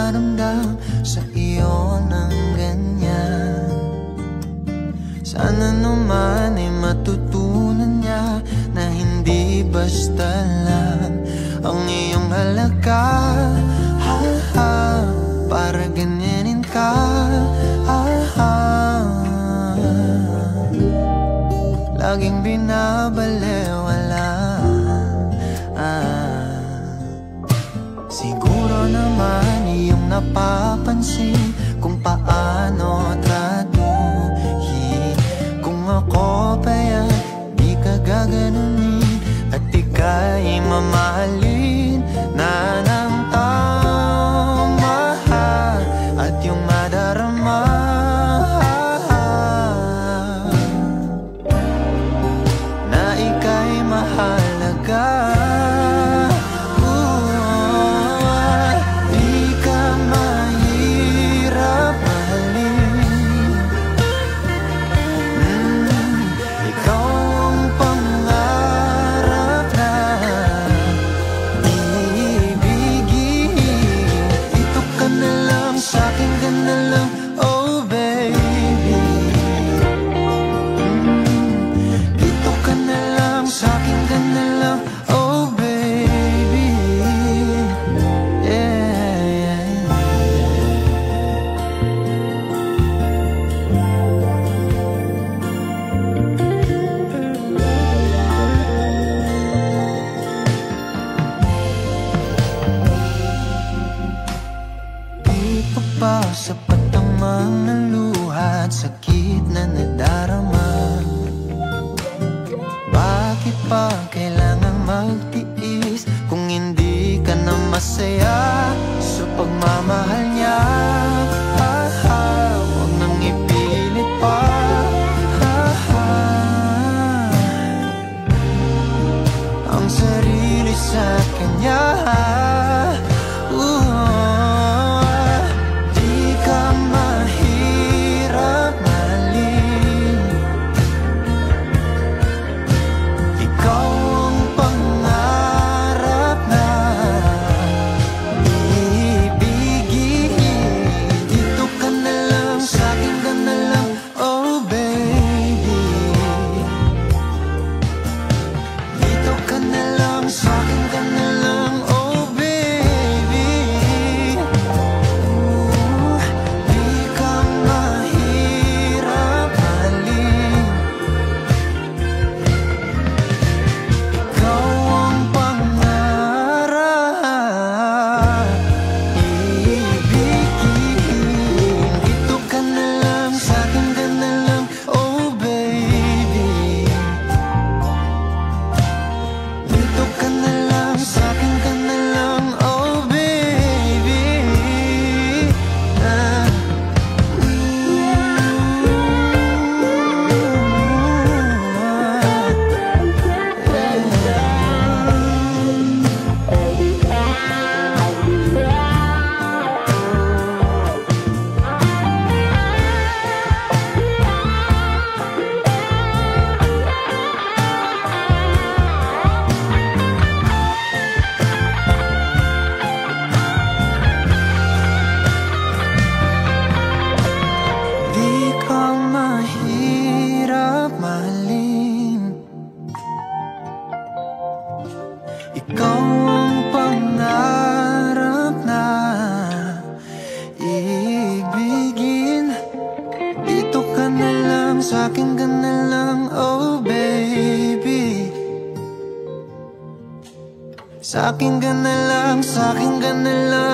magparamdam sa iyo ng ganyan. Sana naman ay matutunan niya na hindi basta lang ang iyong halaga. Ha, ha, para ganyanin ka. Ha, ha, laging binabalewala. Siguro naman iyong napapansin kung paano tratuhin. Kung ako pa'y di ka gaganunin at ika'y mamahalin na ng tama at yung madarama na ika'y mahalaga. Sapat ang mga luha at sakit na nadarama. Bakit pa kailangang magtiis kung hindi ka na masaya sa pagmamahal niya? Ha, ha, huwag nang ipilit pa. Ha, ha, ang sarili sa kanya. Ikaw ang pangarap na ibigin. Dito ka na lang, sa'kin ka na lang, oh baby. Sa'kin ka na lang, sa'kin ka na lang.